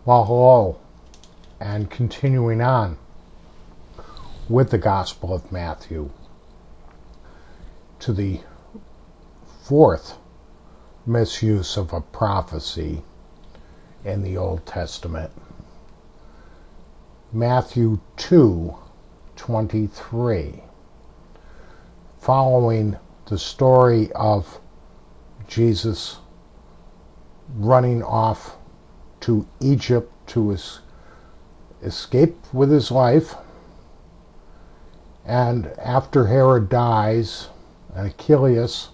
Well, hello, and continuing on with the Gospel of Matthew to the fourth misuse of a prophecy in the Old Testament. Matthew 2:23. Following the story of Jesus running off to Egypt to escape with his life, and after Herod dies, Archelaus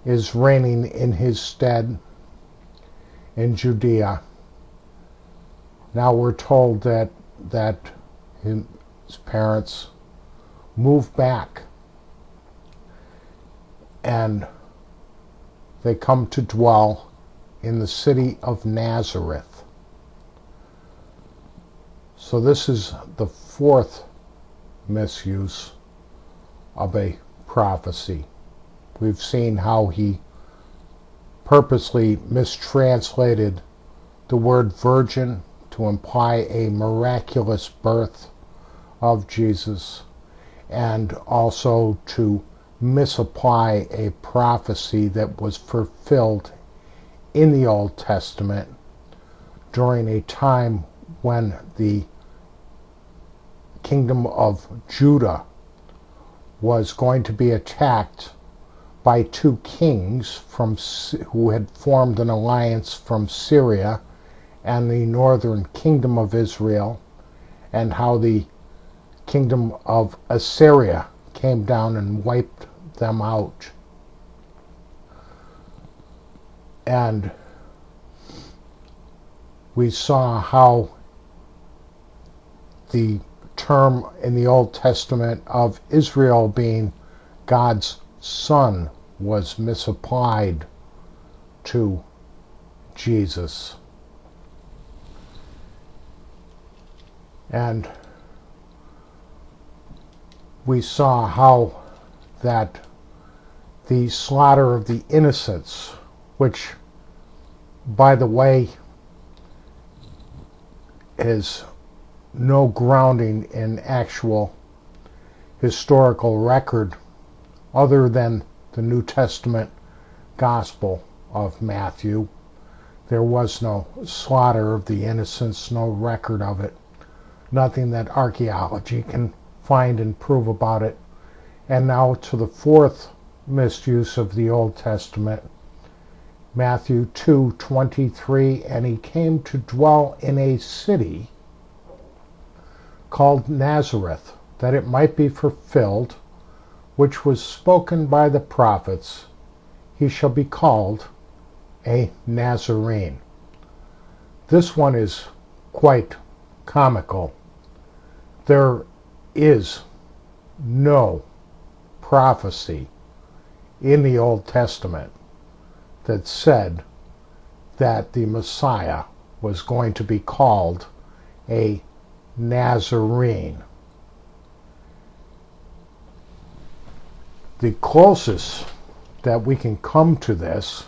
is reigning in his stead in Judea. Now we're told that his parents move back and they come to dwell in the city of Nazareth. So this is the fourth misuse of a prophecy. We've seen how he purposely mistranslated the word virgin to imply a miraculous birth of Jesus, and also to misapply a prophecy that was fulfilled in the Old Testament during a time when the kingdom of Judah was going to be attacked by two kings who had formed an alliance from Syria and the northern kingdom of Israel, and how the kingdom of Assyria came down and wiped them out. And we saw how the term in the Old Testament of Israel being God's son was misapplied to Jesus. And we saw how that the slaughter of the innocents, which, by the way, is no grounding in actual historical record other than the New Testament Gospel of Matthew. There was no slaughter of the innocents, no record of it, nothing that archaeology can find and prove about it. And now to the fourth misuse of the Old Testament, Matthew 2:23, and he came to dwell in a city called Nazareth, that it might be fulfilled, which was spoken by the prophets, he shall be called a Nazarene. This one is quite comical. There is no prophecy in the Old Testament that said that the Messiah was going to be called a Nazarene. The closest that we can come to this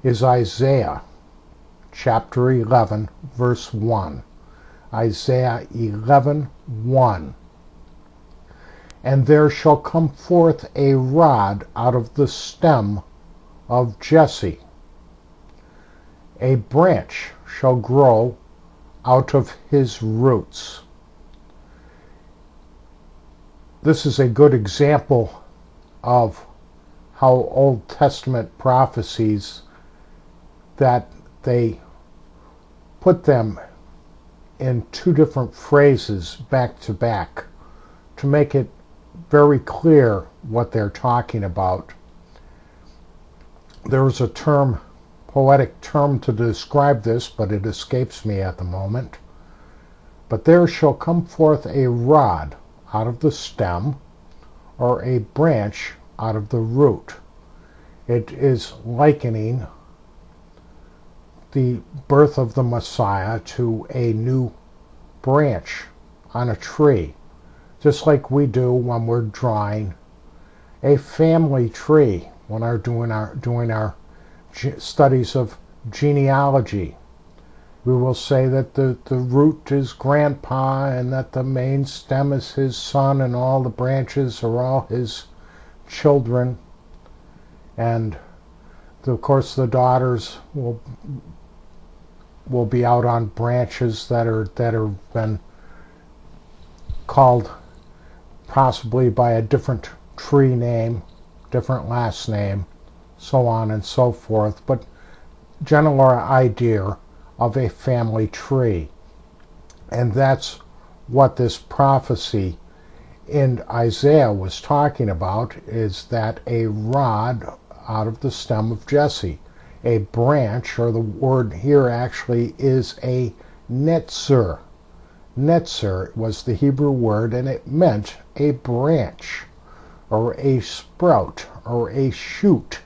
is Isaiah chapter 11, verse 1. Isaiah 11:1. And there shall come forth a rod out of the stem of Jesse. A branch shall grow out of his roots. This is a good example of how Old Testament prophecies, that they put them in two different phrases back to back to make it very clear what they're talking about. There's a term, poetic term to describe this, but it escapes me at the moment. But there shall come forth a rod out of the stem, or a branch out of the root. It is likening the birth of the Messiah to a new branch on a tree, just like we do when we're drawing a family tree when we're doing our studies of genealogy. We will say that the root is grandpa, and that the main stem is his son, and all the branches are all his children. And of course the daughters will be out on branches that are been called possibly by a different tree name, different last name, so on and so forth, but general idea of a family tree. And that's what this prophecy in Isaiah was talking about, is that a rod out of the stem of Jesse, a branch, or the word here actually is a netzer. Netzer was the Hebrew word, and it meant a branch, or a sprout, or a shoot.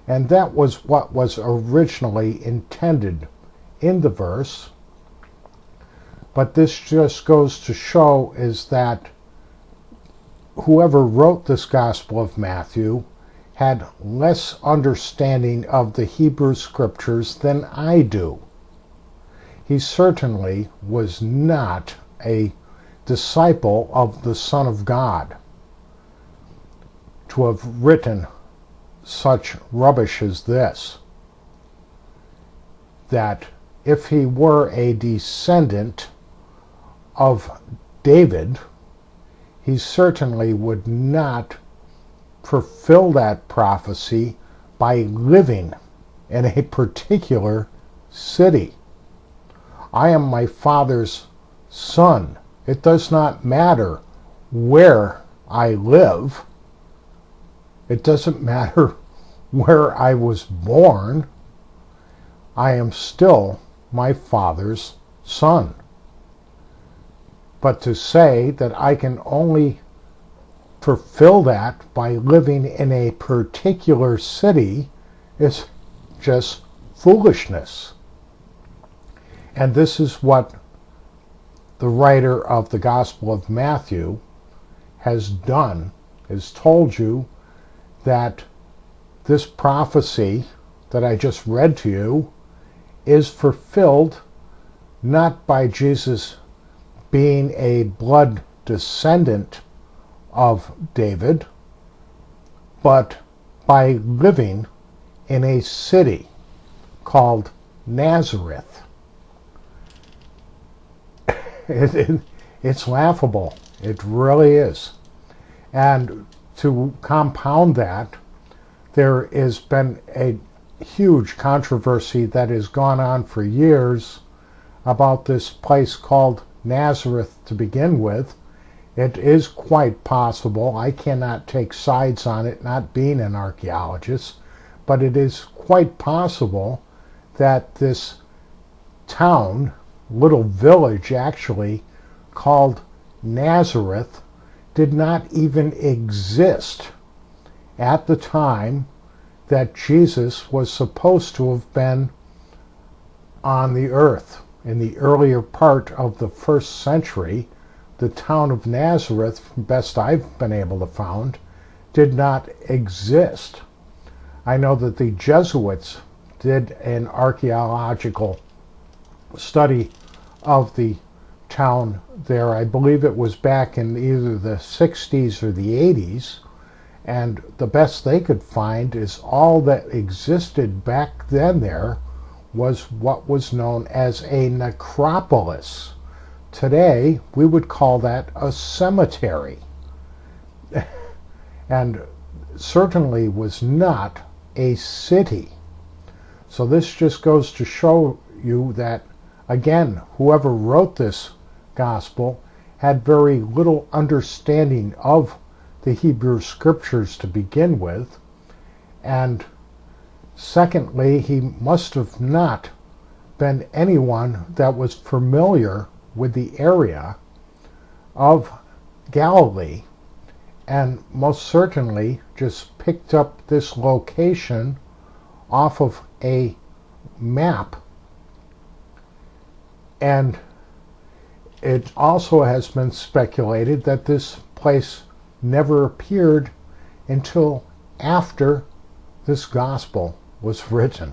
And that was what was originally intended in the verse. But this just goes to show is that whoever wrote this Gospel of Matthew had less understanding of the Hebrew Scriptures than I do. He certainly was not a disciple of the Son of God to have written such rubbish as this. That if he were a descendant of David, he certainly would not fulfill that prophecy by living in a particular city. I am my Father's son. It does not matter where I live. It doesn't matter where I was born. I am still my Father's son. But to say that I can only fulfill that by living in a particular city is just foolishness. And this is what the writer of the Gospel of Matthew has done, has told you that this prophecy that I just read to you is fulfilled not by Jesus being a blood descendant of David, but by living in a city called Nazareth. It's laughable. It really is. And to compound that, there has been a huge controversy that has gone on for years about this place called Nazareth to begin with. It is quite possible, I cannot take sides on it, not being an archaeologist, but it is quite possible that this town, little village actually, called Nazareth, did not even exist at the time that Jesus was supposed to have been on the earth. In the earlier part of the 1st century, the town of Nazareth, best I've been able to find, did not exist. I know that the Jesuits did an archaeological study of the town there. I believe it was back in either the 60s or the 80s, and the best they could find is all that existed back then there was what was known as a necropolis. Today, we would call that a cemetery. And certainly was not a city. So this just goes to show you that, again, whoever wrote this gospel had very little understanding of the Hebrew Scriptures to begin with. And secondly, he must have not been anyone that was familiar with the area of Galilee, and most certainly just picked up this location off of a map. And it also has been speculated that this place never appeared until after this gospel was written.